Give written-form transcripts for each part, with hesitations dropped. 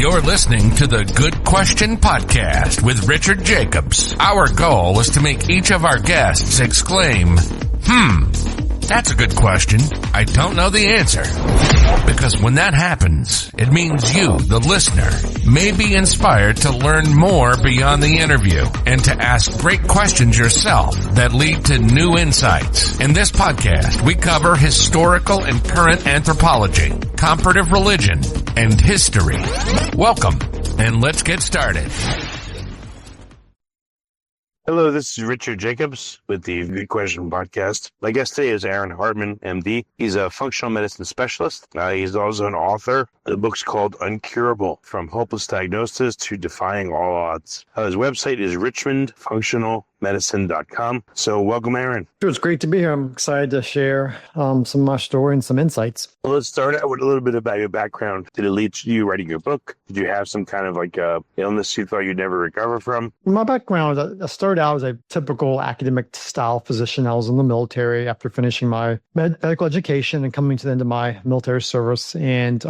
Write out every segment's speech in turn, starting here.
You're listening to the Good Question Podcast with Richard Jacobs. Our goal is to make each of our guests exclaim, that's a good question. I don't know the answer. Because when that happens, it means you, the listener, may be inspired to learn more beyond the interview and to ask great questions yourself that lead to new insights. In this podcast, we cover historical and current anthropology, comparative religion, and history. Welcome, and let's get started. Hello, this is Richard Jacobs with the Good Question Podcast. My guest today is Aaron Hartman, MD. He's a functional medicine specialist. He's also an author. The book's called UnCURABLE, From Hopeless Diagnosis to Defying All Odds. His website is richmondfunctionalmedicine.com. So welcome, Aaron. It's great to be here. I'm excited to share some of my story and some insights. Well, let's start out with a little bit about your background. Did it lead to you writing your book? Did you have some kind of illness you thought you'd never recover from? My background, I started out as a typical academic style physician. I was in the military after finishing my medical education and coming to the end of my military service, and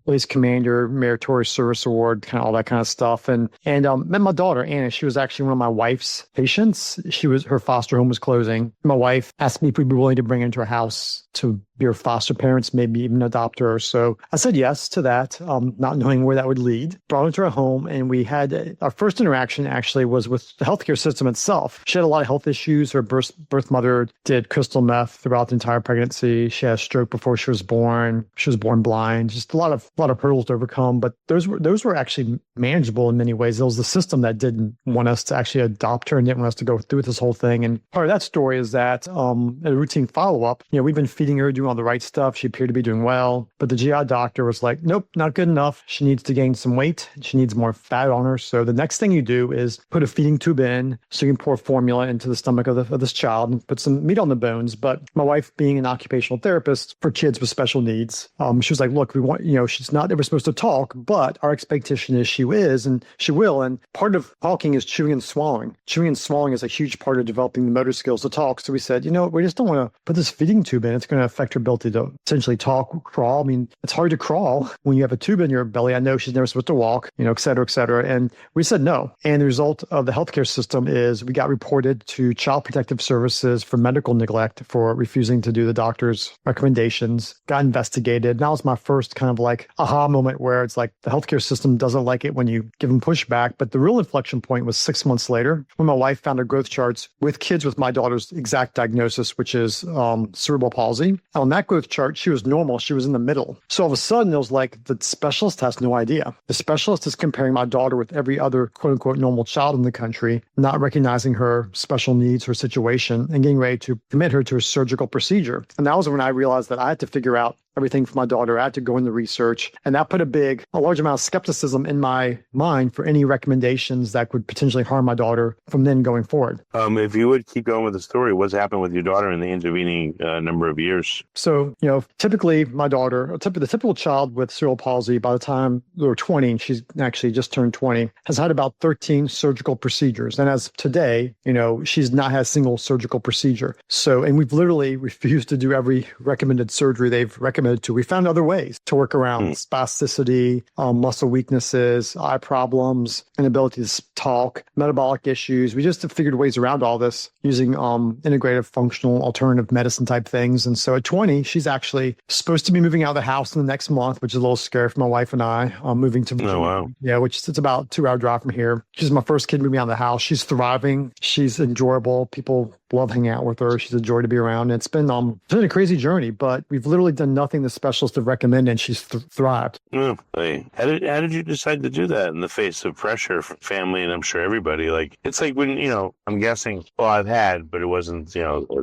police commander, meritorious service award, kind of all that kind of stuff. And met my daughter Anna. She was actually one of my wife's patients. Her foster home was closing. My wife asked me if we'd be willing to bring her into her house to be her foster parents, maybe even adopt her. So I said yes to that, not knowing where that would lead. Brought her to our home, and we had our first interaction actually was with the healthcare system itself. She had a lot of health issues. Her birth mother did crystal meth throughout the entire pregnancy. She had a stroke before she was born. She was born blind. Just a lot of hurdles to overcome. But those were actually manageable in many ways. It was the system that didn't want us to actually adopt her and didn't want us to go through with this whole thing. And part of that story is that a routine follow-up, we've been feeding her, doing all the right stuff. She appeared to be doing well, but the GI doctor was like, nope, not good enough. She needs to gain some weight. She needs more fat on her. So the next thing you do is put a feeding tube in so you can pour formula into the stomach of this child and put some meat on the bones. But my wife, being an occupational therapist for kids with special needs, she was like, look, we want, she's not ever supposed to talk, but our expectation is she is, and she will. And part of talking is chewing and swallowing. Chewing and swallowing is a huge part of developing the motor skills to talk. So we said, we just don't want to put this feeding tube in. It's going to affect her ability to essentially talk, crawl. I mean, it's hard to crawl when you have a tube in your belly. I know she's never supposed to walk, et cetera, et cetera. And we said no. And the result of the healthcare system is we got reported to Child Protective Services for medical neglect for refusing to do the doctor's recommendations, got investigated. And that was my first kind of aha moment where it's like the healthcare system doesn't like it when you give them pushback. But the real inflection point was 6 months later when my wife found her growth charts with kids with my daughter's exact diagnosis, which is cerebral palsy. On that growth chart, she was normal. She was in the middle. So all of a sudden, it was like the specialist has no idea. The specialist is comparing my daughter with every other quote unquote normal child in the country, not recognizing her special needs, her situation, and getting ready to commit her to a surgical procedure. And that was when I realized that I had to figure out everything for my daughter. I had to go into research, and that put a large amount of skepticism in my mind for any recommendations that could potentially harm my daughter from then going forward. If you would keep going with the story, what's happened with your daughter in the intervening number of years? So, typically my daughter, the typical child with cerebral palsy, by the time they're 20, and she's actually just turned 20, has had about 13 surgical procedures. And as today, she's not had a single surgical procedure. So, and we've literally refused to do every recommended surgery they've recommended to. We found other ways to work around spasticity, muscle weaknesses, eye problems, inability to talk, metabolic issues. We just have figured ways around all this using integrative functional alternative medicine type things. And so at 20, she's actually supposed to be moving out of the house in the next month, which is a little scary for my wife and I, moving to Virginia. Oh, wow. Yeah, which is about a 2-hour drive from here. She's my first kid moving out of the house. She's thriving. She's enjoyable. People love hanging out with her. She's a joy to be around. And it's been a crazy journey, but we've literally done nothing the specialists have recommended, and she's thrived. Oh, hey. How did you decide to do that in the face of pressure from family and I'm sure everybody? It's like when, I'm guessing, I've had, but it wasn't,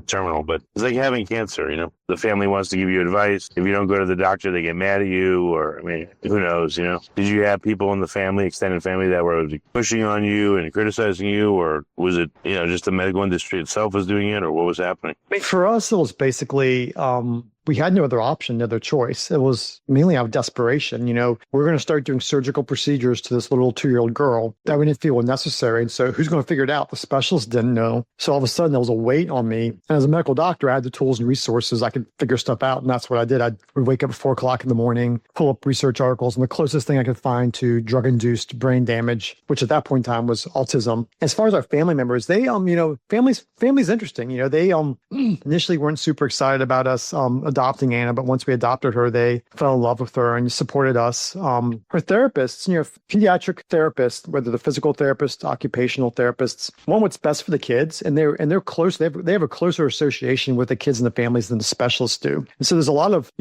terminal, but it's like having cancer, the family wants to give you advice. If you don't go to the doctor, they get mad at you, or, who knows, Did you have people in the family, extended family, that were pushing on you and criticizing you, or was it, just the medical industry itself was doing it, or what was happening? For us, it was basically we had no other option, no other choice. It was mainly out of desperation. We're going to start doing surgical procedures to this little 2-year-old girl that we didn't feel were necessary. And so who's going to figure it out? The specialist didn't know. So all of a sudden there was a weight on me. And as a medical doctor, I had the tools and resources. I could figure stuff out. And that's what I did. I would wake up at 4 o'clock in the morning, pull up research articles, and the closest thing I could find to drug-induced brain damage, which at that point in time was autism. As far as our family members, they, family's interesting. They initially weren't super excited about us adopting Anna, but once we adopted her, they fell in love with her and supported us. Her therapists, pediatric therapists, whether the physical therapists, occupational therapists, want what's best for the kids, and they're close. They have a closer association with the kids and the families than the specialists do. And so there's a lot of,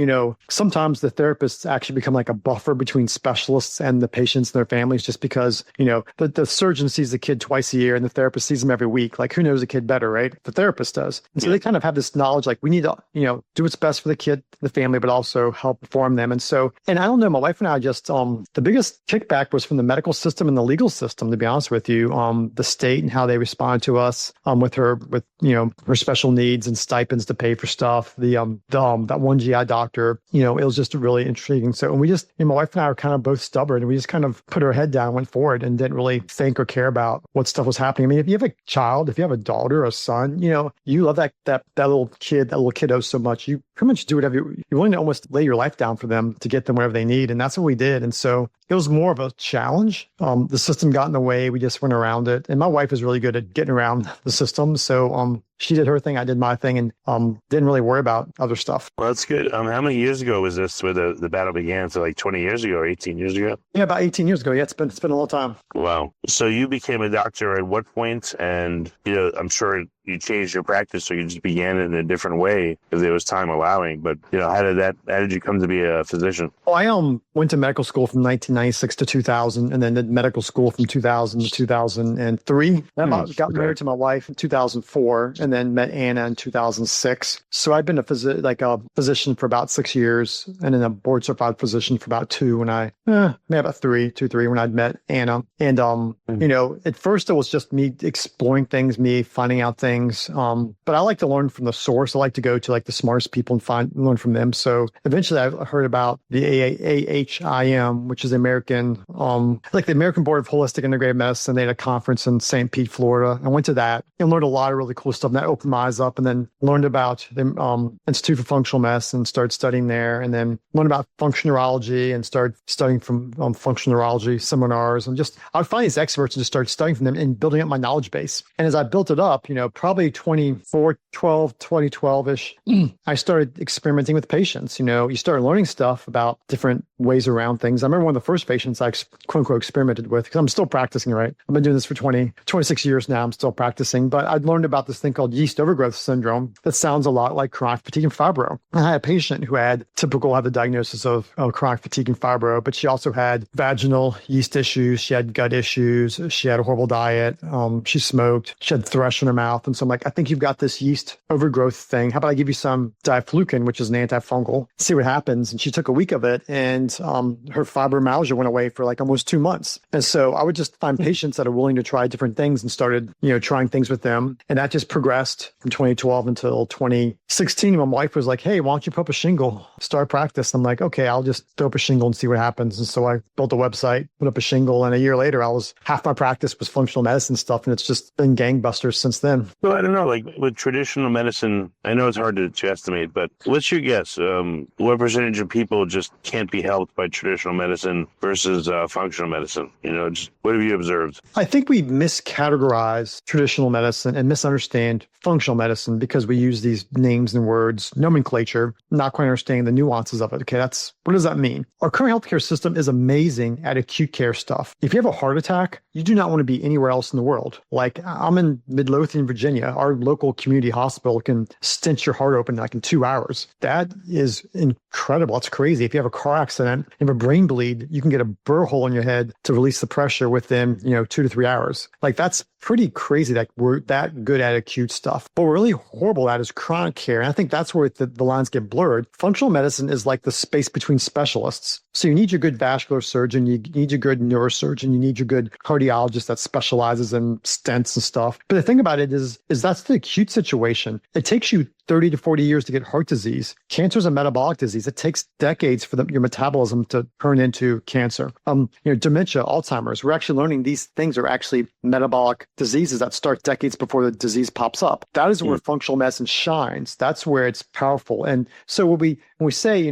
sometimes the therapists actually become like a buffer between specialists and the patients and their families, just because, the surgeon sees the kid twice a year and the therapist sees them every week. Like, who knows the kid better, right? The therapist does. And so they kind of have this knowledge, like, we need to, do what's best for the kid, the family, but also help inform them. And so, and I don't know, my wife and I just, the biggest kickback was from the medical system and the legal system, to be honest with you, the state and how they responded to us, with her special needs and stipends to pay for stuff. That one GI doctor, it was just really intriguing. So, and we just, my wife and I were kind of both stubborn, and we just kind of put our head down, went forward, and didn't really think or care about what stuff was happening. I mean, if you have a child, if you have a daughter or a son, you love that little kiddo so much. You pretty much do whatever you're willing to almost lay your life down for them to get them whatever they need. And that's what we did. And so it was more of a challenge. The system got in the way. We just went around it. And my wife is really good at getting around the system. So she did her thing, I did my thing, and didn't really worry about other stuff. Well, that's good. How many years ago was this where the battle began? So like 20 years ago or 18 years ago? Yeah, about 18 years ago. Yeah, it's been a long time. Wow. So you became a doctor at what point? And, I'm sure you changed your practice, so you just began it in a different way if there was time allowing. But, how did you come to be a physician? Well, I went to medical school from 1996 to 2000, and then did medical school from 2000 to 2003. Then I got married to my wife in 2004, and then met Anna in 2006. So I've been a physician for about 6 years, and then a board certified physician for about 2 when maybe about 3 when I'd met Anna. And, at first it was just me exploring things, me finding out things. But I like to learn from the source. I like to go to like the smartest people and learn from them. So eventually I heard about the AHIM, which is the American Board of Holistic Integrative Medicine. They had a conference in St. Pete, Florida. I went to that and learned a lot of really cool stuff. And that opened my eyes up, and then learned about the Institute for Functional Medicine, started studying there, and then learned about functional neurology and started studying from functional neurology seminars. And I would find these experts and just start studying from them and building up my knowledge base. And as I built it up, probably 2012-ish, I started experimenting with patients. You started learning stuff about different ways around things. I remember one of the first patients I quote unquote experimented with, because I'm still practicing, right? I've been doing this for 26 years now. I'm still practicing, but I'd learned about this thing called yeast overgrowth syndrome that sounds a lot like chronic fatigue and fibro. I had a patient who had the diagnosis of chronic fatigue and fibro, but she also had vaginal yeast issues. She had gut issues. She had a horrible diet. She smoked. She had thrush in her mouth. And so I'm like, I think you've got this yeast overgrowth thing. How about I give you some diflucan, which is an antifungal, see what happens. And she took a week of it, and her fibromyalgia went away for like almost 2 months. And so I would just find patients that are willing to try different things and started, trying things with them. And that just progressed from 2012 until 2016. My wife was like, hey, why don't you put up a shingle, start practice? I'm like, okay, I'll just throw up a shingle and see what happens. And so I built a website, put up a shingle, and a year later, half my practice was functional medicine stuff. And it's just been gangbusters since then. Well, I don't know, like with traditional medicine, I know it's hard to estimate, but what's your guess? What percentage of people just can't be helped by traditional medicine versus functional medicine? Just what have you observed? I think we miscategorize traditional medicine and misunderstand functional medicine because we use these names and words, nomenclature, not quite understanding the nuances of it. Okay, what does that mean? Our current healthcare system is amazing at acute care stuff. If you have a heart attack, you do not want to be anywhere else in the world. Like, I'm in Midlothian, Virginia. Our local community hospital can stent your heart open like in 2 hours. That is incredible. It's crazy. If you have a car accident, you have a brain bleed, you can get a burr hole in your head to release the pressure within, 2 to 3 hours. Like, that's pretty crazy that we're that good at acute stuff. But what we're really horrible at is chronic care. And I think that's where the lines get blurred. Functional medicine is like the space between specialists. So you need your good vascular surgeon, you need your good neurosurgeon, you need your good cardiologist that specializes in stents and stuff. But the thing about it is that's the acute situation. It takes you 30 to 40 years to get heart disease. Cancer is a metabolic disease. It takes decades for your metabolism to turn into cancer. Dementia, Alzheimer's, we're actually learning these things are actually metabolic diseases that start decades before the disease pops up. That is where functional medicine shines. That's where it's powerful. And so when we say,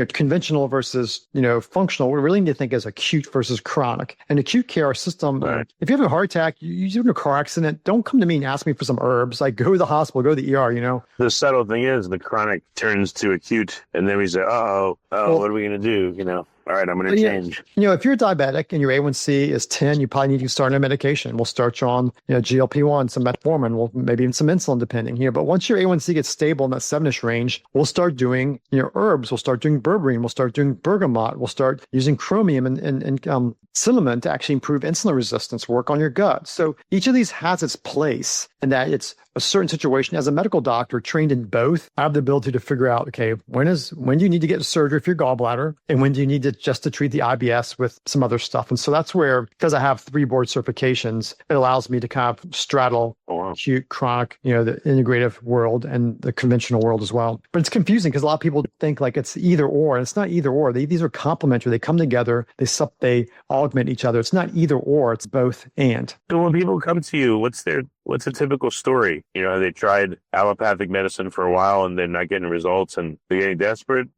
conventional versus, functional, we really need to think as acute versus chronic. And acute care system, Right. If you have a heart attack, you're in a car accident, don't come to me and ask me for some herbs. Like go to the hospital, go to the ER, The subtle thing is the chronic turns to acute, and then we say, what are we going to do? All right, I'm going to change. If you're diabetic and your A1C is 10, you probably need to start on a medication. We'll start you on GLP-1, some metformin, maybe even some insulin depending. But once your A1C gets stable in that 7-ish range, we'll start doing herbs. We'll start doing berberine. We'll start doing bergamot. We'll start using chromium and cinnamon to actually improve insulin resistance, work on your gut. So each of these has its place in that it's a certain situation. As a medical doctor trained in both, I have the ability to figure out, okay, when do you need to get surgery for your gallbladder? And when do you need to just to treat the IBS with some other stuff? And so that's where, because I have 3 board certifications, it allows me to kind of straddle acute, chronic, the integrative world and the conventional world as well. But it's confusing because a lot of people think like it's either or, and it's not either or. These are complementary. They come together, they augment each other. It's not either or, it's both and. So when people come to you, what's a typical story? Have they tried allopathic medicine for a while and they're not getting results and they're getting desperate?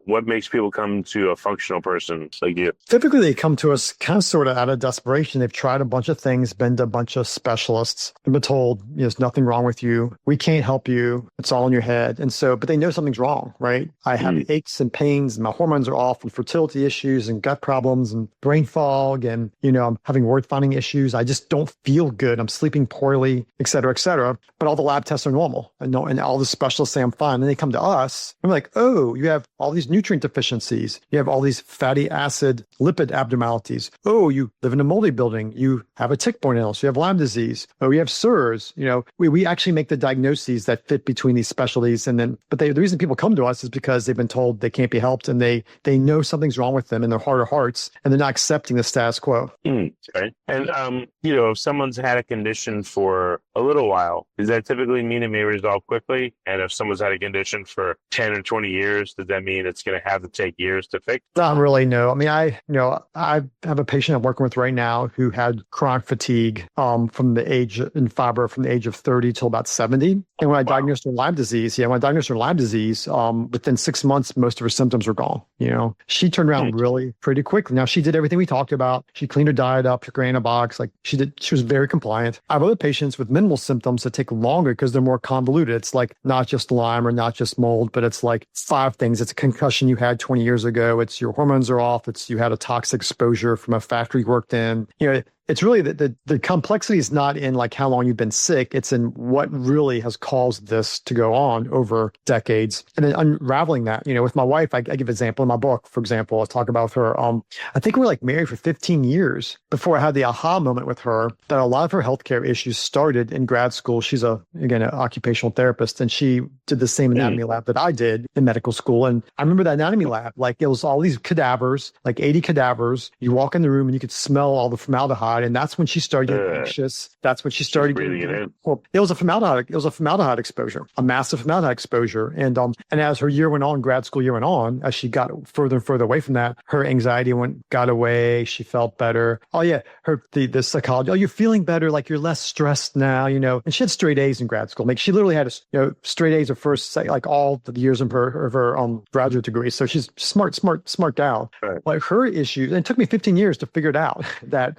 What makes people come to a functional person like you? Typically, they come to us kind of sort of out of desperation. They've tried a bunch of things, been to a bunch of specialists, and been told, there's nothing wrong with you. We can't help you. It's all in your head. And so, but they know something's wrong, right? I have aches and pains, and my hormones are off, and fertility issues, and gut problems, and brain fog, and, I'm having word finding issues. I just don't feel good. I'm sleeping poorly, et cetera, et cetera. But all the lab tests are normal. And all the specialists say I'm fine. And they come to us. I'm like, oh, you have all these nutrient deficiencies. You have all these fatty acid lipid abnormalities. Oh, you live in a moldy building. You have a tick-borne illness. You have Lyme disease. Oh, you have SIRS. We actually make the diagnoses that fit between these specialties. But the reason people come to us is because they've been told they can't be helped and they know something's wrong with them in their heart of hearts, and they're not accepting the status quo. Okay. And, if someone's had a condition for a little while, does that typically mean it may resolve quickly? And if someone's had a condition for 10 or 20 years, does that mean it's going to have to take years to fix? Not really, no. I mean, I have a patient I'm working with right now who had chronic fatigue from the age of 30 till about 70. And when I diagnosed her Lyme disease, within 6 months, most of her symptoms were gone. She turned around really pretty quickly. Now, she did everything we talked about. She cleaned her diet up, took her antibiotics. She was very compliant. I have other patients with minimal symptoms that take longer because they're more convoluted. It's like not just Lyme or not just mold, but it's like 5 things. It's a concussion you had 20 years ago. It's your hormones are off. It's you had a toxic exposure from a factory you worked in. It's really the complexity is not in like how long you've been sick. It's in what really has caused this to go on over decades. And then unraveling that, with my wife, I give an example in my book. For example, I talk about her. I think we were married for 15 years before I had the aha moment with her that a lot of her healthcare issues started in grad school. She's an occupational therapist, and she did the same anatomy lab that I did in medical school. And I remember that anatomy lab, it was all these cadavers, 80 cadavers. You walk in the room and you could smell all the formaldehyde. And that's when she started getting anxious. That's when she started breathing it in. Well, it was a formaldehyde exposure, a massive formaldehyde exposure. And as her year went on, grad school year went on, as she got further and further away from that, her anxiety got away. She felt better. Oh yeah, the psychology. Oh, you're feeling better. You're less stressed now. And she had straight A's in grad school. She literally had straight A's her first all the years of her graduate degree. So she's smart gal. Right. Her issue, and it took me 15 years to figure it out that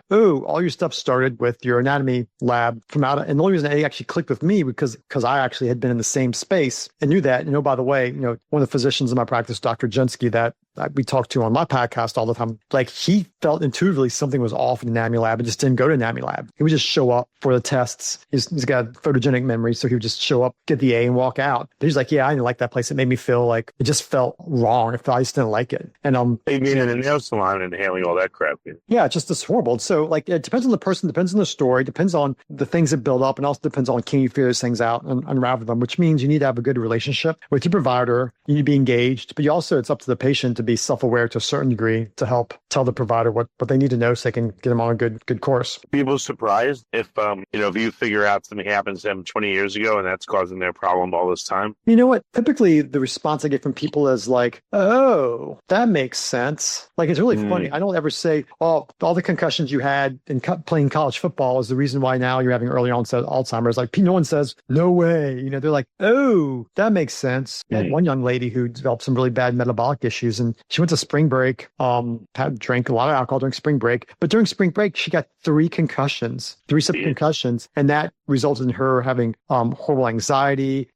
all your stuff started with your anatomy lab from out. And the only reason it actually clicked with me because I actually had been in the same space and knew that. By the way, one of the physicians in my practice, Dr. Jensky, that we talk to on my podcast all the time, like he felt intuitively something was off in the NAMI lab and just didn't go to NAMI lab. He would just show up for the tests. He's got photogenic memory, so he would just show up, get the A, and walk out. But he's like, yeah, I didn't like that place. It made me feel like it just felt wrong. I just didn't like it. And they mean in the nail salon and inhaling all that crap. Yeah, it's just horrible. So like it depends on the person, depends on the story, depends on the things that build up, and also depends on can you figure those things out and unravel them, which means you need to have a good relationship with your provider. You need to be engaged, but you also, it's up to the patient to be self-aware to a certain degree to help tell the provider what they need to know so they can get them on a good course. People surprised if, if you figure out something happens to them 20 years ago and that's causing their problem all this time. You know what? Typically the response I get from people is like, oh, that makes sense. Like, it's really funny. I don't ever say, oh, all the concussions you had in playing college football is the reason why now you're having early onset Alzheimer's. Like, no one says, no way. They're like, oh, that makes sense. I had one young lady who developed some really bad metabolic issues, and she went to spring break, drank a lot of alcohol during spring break. But during spring break, she got 3 separate concussions, and that resulted in her having horrible anxiety,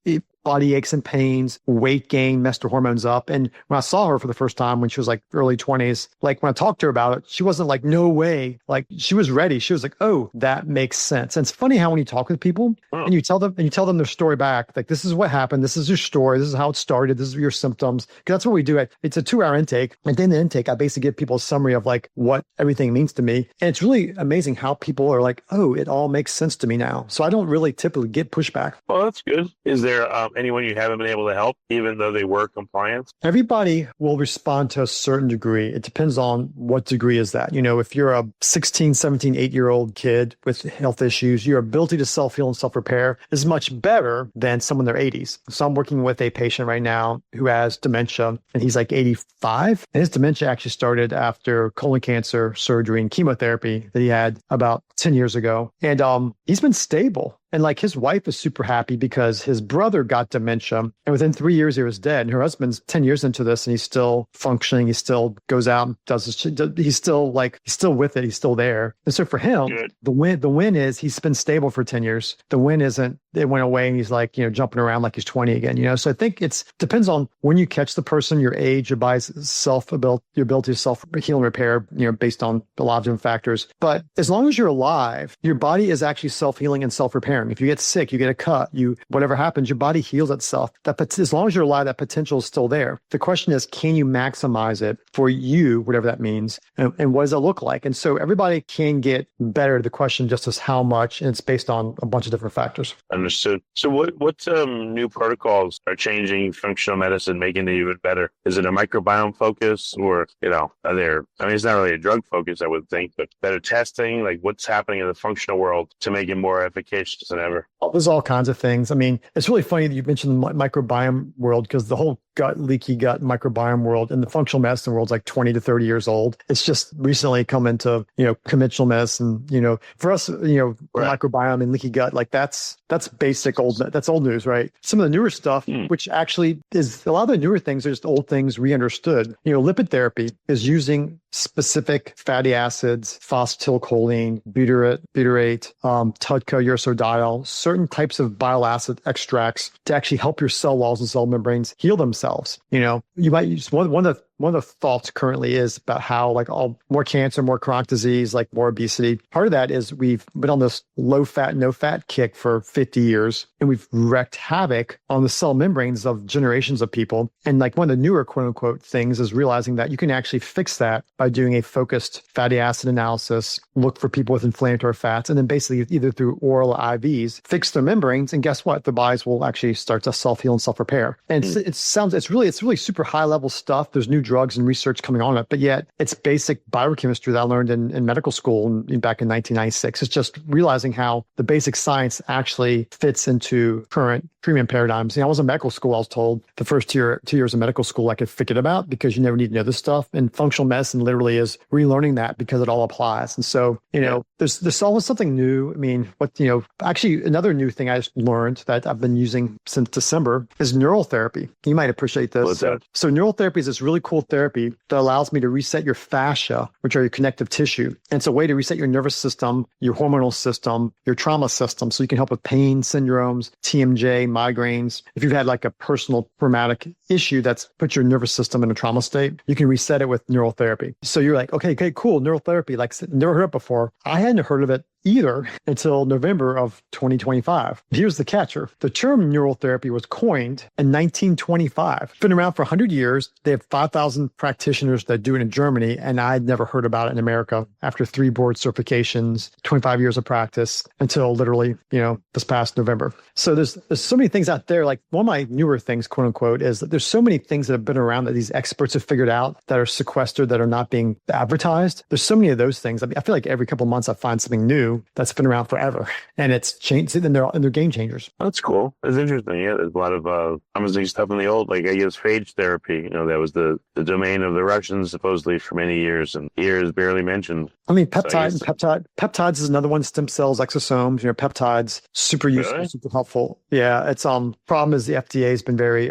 body aches and pains, weight gain, messed her hormones up. And when I saw her for the first time when she was like early 20s, like when I talked to her about it, she wasn't like, no way. Like, she was ready. She was like, oh, that makes sense. And it's funny how when you talk with people and you tell them their story back, like, this is what happened. This is your story. This is how it started. This is your symptoms. Because that's what we do. It's a 2-hour intake. And then the intake, I basically give people a summary of like what everything means to me. And it's really amazing how people are like, oh, it all makes sense to me now. So I don't really typically get pushback. Well, that's good. Is there anyone you haven't been able to help, even though they were compliant? Everybody will respond to a certain degree. It depends on what degree is that. If you're a 16, 17, 8-year-old kid with health issues, your ability to self-heal and self-repair is much better than someone in their 80s. So I'm working with a patient right now who has dementia, and he's like 85. And his dementia actually started after colon cancer surgery and chemotherapy that he had about 10 years ago. And he's been stable. And like, his wife is super happy because his brother got dementia, and within 3 years he was dead. And her husband's 10 years into this, and he's still functioning. He still goes out and does his shit. He's still with it. He's still there. And so for him, the win is he's been stable for 10 years. The win isn't it went away and he's like, jumping around like he's 20 again, So I think it depends on when you catch the person, your age, your body's your ability to self-heal and repair, based on a lot of different factors. But as long as you're alive, your body is actually self-healing and self-repairing. If you get sick, you get a cut, whatever happens, your body heals itself. As long as you're alive, that potential is still there. The question is, can you maximize it for you, whatever that means, and what does it look like? And so everybody can get better. The question just is how much, and it's based on a bunch of different factors. Understood. So what new protocols are changing functional medicine, making it even better? Is it a microbiome focus, or, are there, it's not really a drug focus, I would think, but better testing? Like, what's happening in the functional world to make it more efficacious than ever? There's all kinds of things. It's really funny that you mentioned the microbiome world, because the whole leaky gut microbiome world in the functional medicine world is like 20 to 30 years old. It's just recently come into, conventional medicine, for us, right. Microbiome and leaky gut, like that's basic that's old news, right? Some of the newer stuff, which actually is a lot of the newer things are just old things re-understood. Lipid therapy is using specific fatty acids, phosphatidylcholine, butyrate, TUDCA-ursodeoxydiol, certain types of bile acid extracts to actually help your cell walls and cell membranes heal themselves. You might use one of the thoughts currently is about how more cancer, more chronic disease, like more obesity. Part of that is we've been on this low fat, no fat kick for 50 years, and we've wreaked havoc on the cell membranes of generations of people. And one of the newer quote unquote things is realizing that you can actually fix that by doing a focused fatty acid analysis, look for people with inflammatory fats, and then basically either through oral or IVs, fix their membranes. And guess what? The bodies will actually start to self-heal and self-repair. And it's really super high level stuff. There's new drugs and research coming on it, but yet it's basic biochemistry that I learned in medical school back in 1996. It's just realizing how the basic science actually fits into current treatment paradigms. I was in medical school. I was told the first 2 years of medical school I could forget about because you never need to know this stuff. And functional medicine literally is relearning that because it all applies. And so, there's always something new. Actually another new thing I just learned that I've been using since December is neural therapy. You might appreciate this. What's that? So neural therapy is this really cool cool therapy that allows me to reset your fascia, which are your connective tissue. And it's a way to reset your nervous system, your hormonal system, your trauma system. So you can help with pain syndromes, TMJ, migraines. If you've had like a personal traumatic issue that's put your nervous system in a trauma state, you can reset it with neural therapy. So you're like, okay, cool. Neural therapy, like never heard of it before. I hadn't heard of it either until November of 2025. Here's the catcher. The term neural therapy was coined in 1925. It's been around for 100 years. They have 5,000 practitioners that do it in Germany, and I'd never heard about it in America after 3 board certifications, 25 years of practice until literally, this past November. So there's so many things out there. Like one of my newer things, quote unquote, is that there's so many things that have been around that these experts have figured out that are sequestered, that are not being advertised. There's so many of those things. I mean, I feel like every couple of months I find something new that's been around forever, and it's changed, and they're game changers. That's cool. It's interesting. Yeah, there's a lot of promising stuff in the old, like I guess phage therapy. That was the domain of the Russians supposedly for many years, and here is barely mentioned. I mean, peptides is another one. Stem cells, exosomes, peptides, super useful, really? Super helpful. Yeah, it's problem is the FDA has been very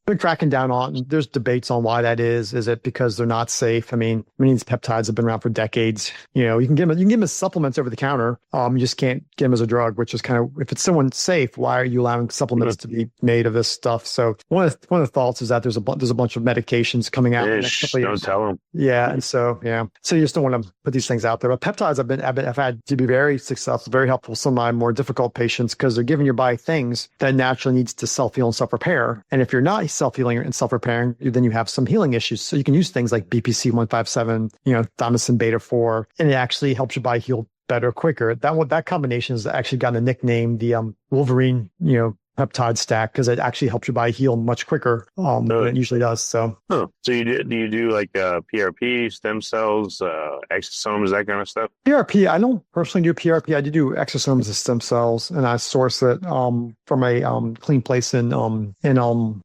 been cracking down on. There's debates on why that is. Is it because they're not safe? I mean, many of these peptides have been around for decades. You can give them as supplements over the counter. You just can't get them as a drug, which is kind of, if it's someone safe, why are you allowing supplements to be made of this stuff? So one of the thoughts is that there's a bunch of medications coming out in the next couple of years. Don't tell them. Yeah, and so you just don't want to put these things out there. But peptides I've had to be very successful, very helpful. Some of my more difficult patients, because they're giving your body things that naturally needs to self-heal and self-repair. And if you're not self-healing and self-repairing, then you have some healing issues. So you can use things like BPC 157, thymosin beta 4, and it actually helps your body heal better, quicker. That combination has actually gotten a nickname, the Wolverine, peptide stack, because it actually helps your body heal much quicker than it usually does. So, so do you do like PRP, stem cells, exosomes, that kind of stuff? PRP, I don't personally do PRP. I do exosomes and stem cells, and I source it from a clean place in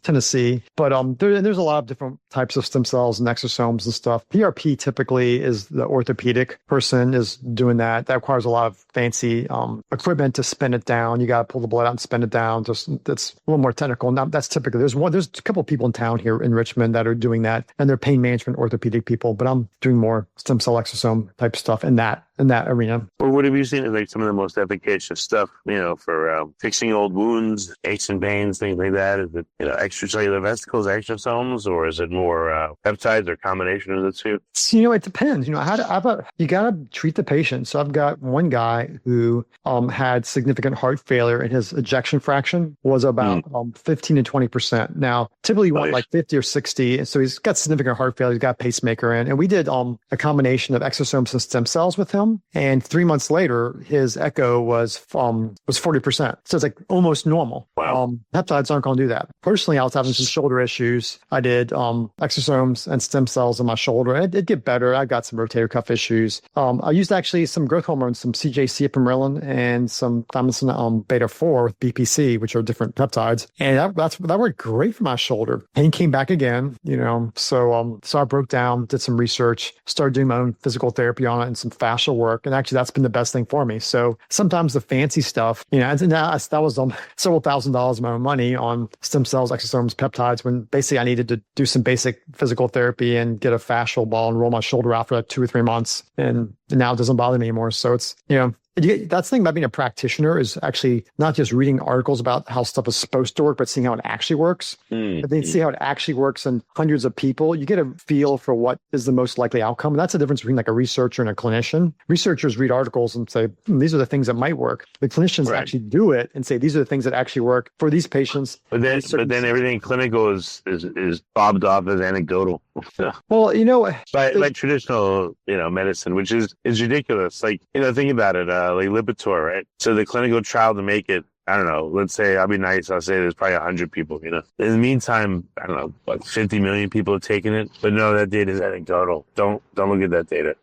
Tennessee. But there's a lot of different types of stem cells and exosomes and stuff. PRP typically is the orthopedic person is doing that. That requires a lot of fancy equipment to spin it down. You got to pull the blood out and spin it down. That's a little more technical. Now that's typically there's a couple of people in town here in Richmond that are doing that, and they're pain management orthopedic people. But I'm doing more stem cell exosome type stuff in that arena. Well, what have you seen as like some of the most efficacious stuff, for fixing old wounds, aches and pains, things like that? Is it extracellular vesicles, exosomes, or is it more peptides or combination of the two? It depends. You got to treat the patient. So I've got one guy who had significant heart failure, and his ejection fraction was about 15 to 20%. Now, typically you want like 50 or 60. And so he's got significant heart failure. He's got a pacemaker in. And we did a combination of exosomes and stem cells with him. And 3 months later, his echo was 40%. So it's like almost normal. Wow. Peptides aren't going to do that. Personally, I was having some shoulder issues. I did exosomes and stem cells in my shoulder. It'd get better. I got some rotator cuff issues. I used actually some growth hormones, some CJC apamorelin and some thymosin beta 4 with BPC, which are different peptides. And that worked great for my shoulder. Pain came back again, So I broke down, did some research, started doing my own physical therapy on it and some fascial work. And actually, that's been the best thing for me. So sometimes the fancy stuff, that was several $1,000s of my own money on stem cells, exosomes, peptides, when basically I needed to do some basic physical therapy and get a fascial ball and roll my shoulder out for like 2 or 3 months. And now it doesn't bother me anymore. So it's, that's the thing about being a practitioner is actually not just reading articles about how stuff is supposed to work, but seeing how it actually works. But then see how it actually works in hundreds of people. You get a feel for what is the most likely outcome. And that's the difference between like a researcher and a clinician. Researchers read articles and say, these are the things that might work. The clinicians actually do it and say, these are the things that actually work for these patients. But then everything clinical is bobbed off as anecdotal. Well, by traditional, medicine, which is ridiculous. Like, think about it. Like Lipitor, right? So the clinical trial to make it, I don't know, let's say, I'll be nice, I'll say there's probably 100 people, In the meantime, I don't know, 50 million people have taken it, but no, that data is anecdotal. Don't look at that data,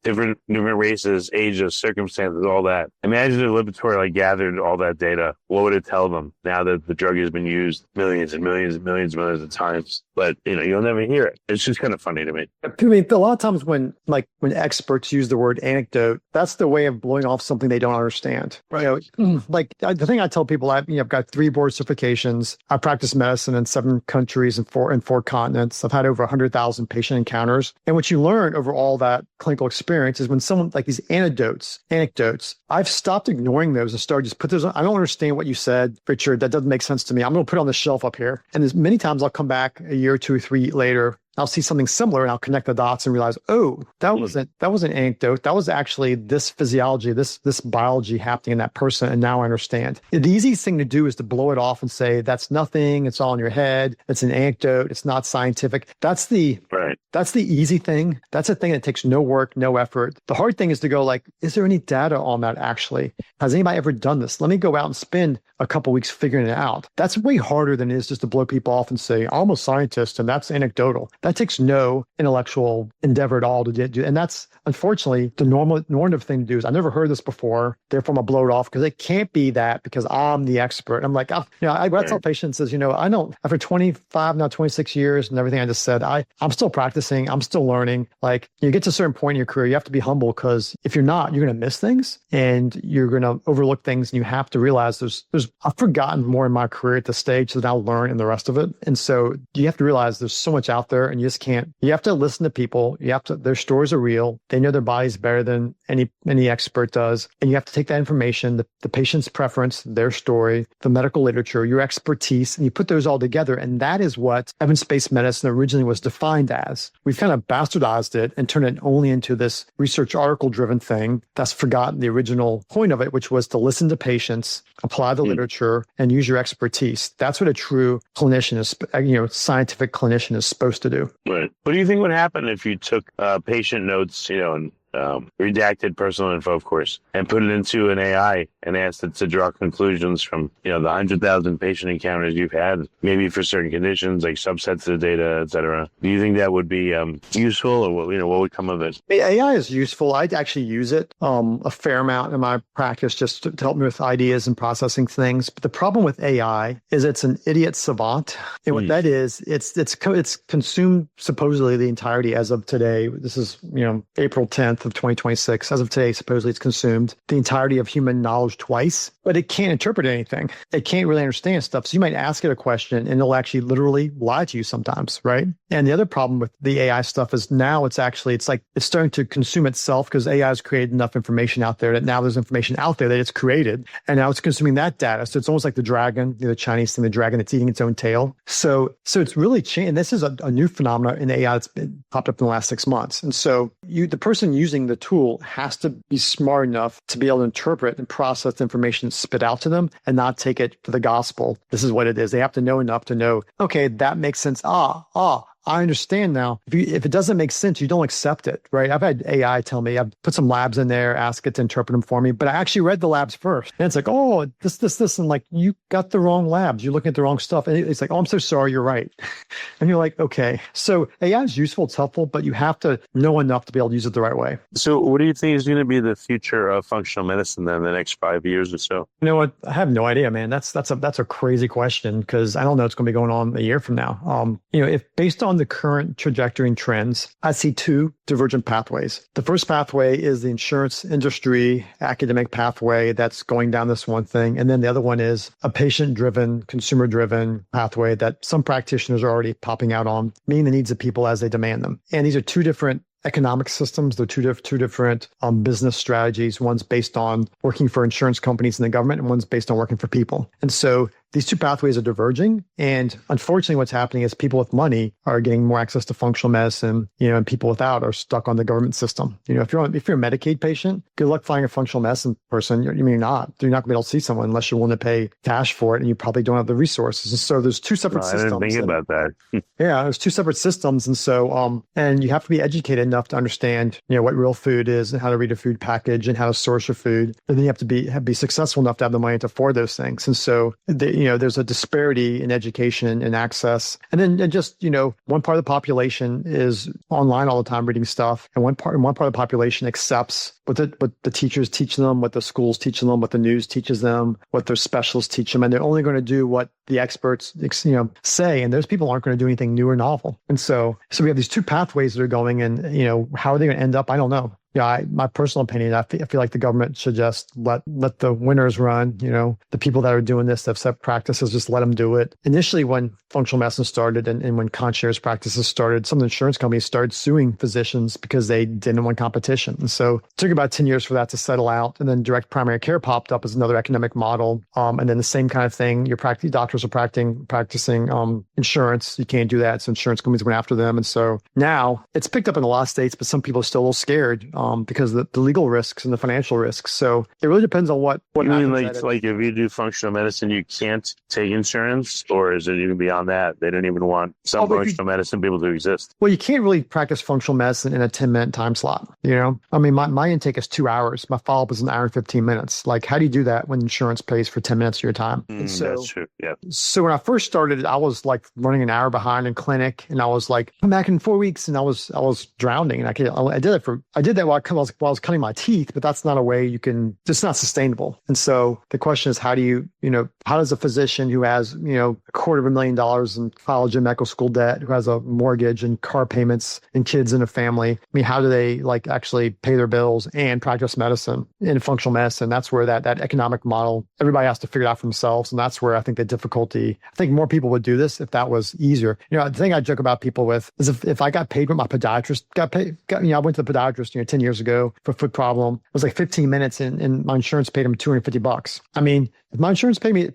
Different races, ages, circumstances, all that. Imagine if Lipitor gathered all that data. What would it tell them now that the drug has been used millions and millions and millions and millions of times? But, you'll never hear it. It's just kind of funny to me. I mean, a lot of times when experts use the word anecdote, that's the way of blowing off something they don't understand. Right? The thing I tell people I've got 3 board certifications. I practice medicine in 7 countries and 4 continents. I've had over 100,000 patient encounters. And what you learn over all that clinical experience is when someone like these anecdotes, I've stopped ignoring those and started just put those on. I don't understand what you said, Richard. That doesn't make sense to me. I'm going to put it on the shelf up here. And as many times I'll come back a year, 2 or 3 later, I'll see something similar and I'll connect the dots and realize, oh, that wasn't an anecdote. That was actually this physiology, this biology happening in that person. And now I understand. The easiest thing to do is to blow it off and say, that's nothing. It's all in your head. It's an anecdote. It's not scientific. That's the easy thing. That's a thing that takes no work, no effort. The hard thing is to go like, is there any data on that actually? Has anybody ever done this? Let me go out and spend a couple weeks figuring it out. That's way harder than it is just to blow people off and say, I'm a scientist and that's anecdotal. That takes no intellectual endeavor at all to do. And that's unfortunately the normative thing to do is I never heard this before. Therefore, I'm gonna blow it off because it can't be that because I'm the expert. I'm like, I tell patients is, I don't, after 25, now 26 years and everything I just said, I'm still practicing. I'm still learning. Like you get to a certain point in your career, you have to be humble because if you're not, you're going to miss things and you're going to overlook things. And you have to realize I've forgotten more in my career at this stage than I'll learn in the rest of it. And so you have to realize there's so much out there and you just can't, you have to listen to people. Their stories are real. They know their bodies better than any expert does. And you have to take that information, the patient's preference, their story, the medical literature, your expertise, and you put those all together. And that is what evidence-based medicine originally was defined as. We've kind of bastardized it and turned it only into this research article-driven thing that's forgotten the original point of it, which was to listen to patients, apply the literature, and use your expertise. That's what a true clinician is, scientific clinician is supposed to do. Right. What do you think would happen if you took patient notes, and redacted personal info, of course, and put it into an AI and asked it to draw conclusions from, the 100,000 patient encounters you've had, maybe for certain conditions, like subsets of the data, et cetera. Do you think that would be useful or what would come of it? AI is useful. I'd actually use it a fair amount in my practice just to help me with ideas and processing things. But the problem with AI is it's an idiot savant. And what that is, it's consumed supposedly the entirety as of today. This is, April 10th of 2026. As of today, supposedly it's consumed the entirety of human knowledge twice, but it can't interpret anything. It can't really understand stuff. So you might ask it a question and it'll actually literally lie to you sometimes, right? And the other problem with the AI stuff is now it's like it's starting to consume itself because AI has created enough information out there that now there's information out there that it's created and now it's consuming that data. So it's almost like the dragon, the Chinese thing, the dragon that's eating its own tail. So it's really changed. And this is a new phenomenon in AI that's been popped up in the last 6 months. And so the person using the tool has to be smart enough to be able to interpret and process the information and spit out to them and not take it for the gospel. This is what it is. They have to know enough to know, okay, that makes sense. I understand now. If it doesn't make sense, you don't accept it, right? I've had AI tell me, I've put some labs in there, ask it to interpret them for me, but I actually read the labs first. And it's like, oh, this. And like, you got the wrong labs. You're looking at the wrong stuff. And it's like, oh, I'm so sorry. You're right. And you're like, okay. So AI is useful. It's helpful, but you have to know enough to be able to use it the right way. So what do you think is going to be the future of functional medicine then in the next 5 years or so? You know what? I have no idea, man. That's a crazy question because I don't know what's going to be going on a year from now. If based on the current trajectory and trends, I see 2 divergent pathways. The first pathway is the insurance industry academic pathway that's going down this one thing. And then the other one is a patient-driven, consumer-driven pathway that some practitioners are already popping out on, meeting the needs of people as they demand them. And these are 2 different economic systems. They're two different business strategies. One's based on working for insurance companies and the government, and one's based on working for people. And so these 2 pathways are diverging. And unfortunately, what's happening is people with money are getting more access to functional medicine, and people without are stuck on the government system. If you're a Medicaid patient, good luck finding a functional medicine person. You're not going to be able to see someone unless you're willing to pay cash for it, and you probably don't have the resources. And so there's 2 separate systems. I didn't think about that. Yeah, there's 2 separate systems. And so, and you have to be educated enough to understand, what real food is and how to read a food package and how to source your food. And then you have to be successful enough to have the money to afford those things. And so, there's a disparity in education and access. And then just, one part of the population is online all the time reading stuff. And one part of the population accepts what the teachers teach them, what the schools teach them, what the news teaches them, what their specialists teach them. And they're only going to do what the experts, say. And those people aren't going to do anything new or novel. And so we have these 2 pathways that are going, and, how are they going to end up? I don't know. my personal opinion, I feel like the government should just let the winners run. The people that are doing this, that have set practices, just let them do it. Initially, when functional medicine started and when concierge practices started, some of the insurance companies started suing physicians because they didn't want competition. And so it took about 10 years for that to settle out. And then direct primary care popped up as another economic model. And then the same kind of thing, doctors are practicing insurance. You can't do that. So insurance companies went after them. And so now it's picked up in a lot of states, but some people are still a little scared because of the legal risks and the financial risks. So it really depends on what you mean, like if you do functional medicine, you can't take insurance, or is it even beyond that? They don't even want some functional medicine people to exist. Well, you can't really practice functional medicine in a 10-minute time slot. I mean, my intake is 2 hours. My follow-up is an hour and 15 minutes. Like, how do you do that when insurance pays for 10 minutes of your time? That's true. Yeah. So when I first started, I was like running an hour behind in clinic, and I was like, I'm back in 4 weeks, and I was drowning. And I did that while I was cutting my teeth, but that's not a way it's not sustainable. And so the question is, how does a physician who has, $250,000 in college and medical school debt, who has a mortgage and car payments and kids in a family, how do they actually pay their bills and practice medicine in functional medicine? That's where that economic model, everybody has to figure it out for themselves. And that's where I think I think more people would do this if that was easier. The thing I joke about people with is if I got paid what my pediatrist got paid, I went to the podiatrist 10 years ago for a foot problem. It was like 15 minutes and my insurance paid him $250. I mean, if my insurance paid me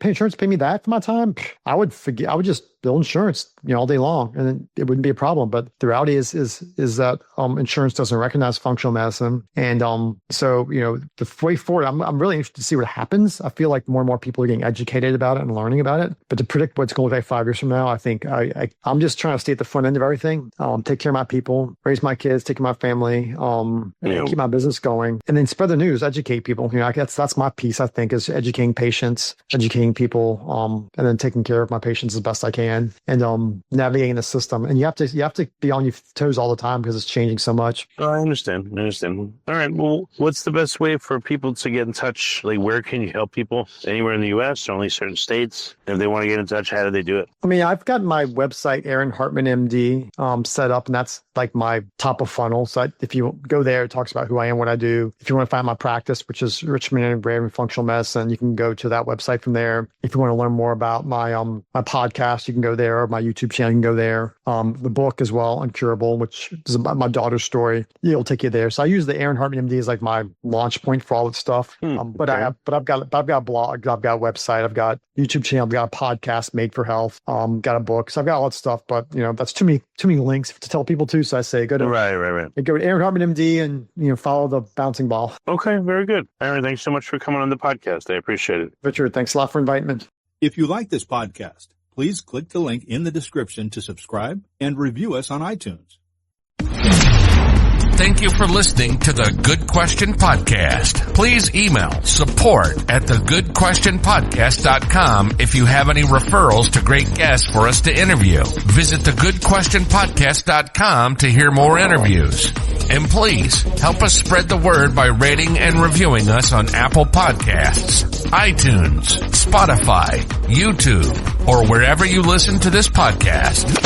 that for my time, I would just bill insurance, all day long, and then it wouldn't be a problem. But the reality is that insurance doesn't recognize functional medicine, and so the way forward, I'm really interested to see what happens. I feel like more and more people are getting educated about it and learning about it. But to predict what's going to look like 5 years from now, I think I'm just trying to stay at the front end of everything, take care of my people, raise my kids, take care of my family, and keep my business going, and then spread the news, educate people. That's my piece. I think is educating patients, educating people, and then taking care of my patients as best I can. And navigating the system, and you have to be on your toes all the time because it's changing so much. Oh, I understand. All right. Well, what's the best way for people to get in touch? Like, where can you help people? Anywhere in the U.S. or only certain states? If they want to get in touch, how do they do it? I mean, I've got my website, Aaron Hartman MD, set up, and that's like my top of funnel. So if you go there, it talks about who I am, what I do. If you want to find my practice, which is Richmond Integrative Functional Medicine, you can go to that website from there. If you want to learn more about my podcast, you can go there, or my YouTube channel, you can go there. The book as well, UnCURABLE, which is about my daughter's story. It'll take you there. So I use the Aaron Hartman MD as like my launch point for all that stuff. But I've got a blog, I've got a website, I've got YouTube channel, I've got a podcast, Made for Health, got a book. So I've got all that stuff, but that's too many links to tell people to. So I say go to go to Aaron Hartman MD and follow the bouncing ball. Okay, very good. Aaron, thanks so much for coming on the podcast. I appreciate it. Richard, thanks a lot for inviting me. If you like this podcast, please click the link in the description to subscribe and review us on iTunes. Thank you for listening to the Good Question Podcast. Please email support@thegoodquestionpodcast.com if you have any referrals to great guests for us to interview. Visit thegoodquestionpodcast.com to hear more interviews. And please help us spread the word by rating and reviewing us on Apple Podcasts, iTunes, Spotify, YouTube, or wherever you listen to this podcast.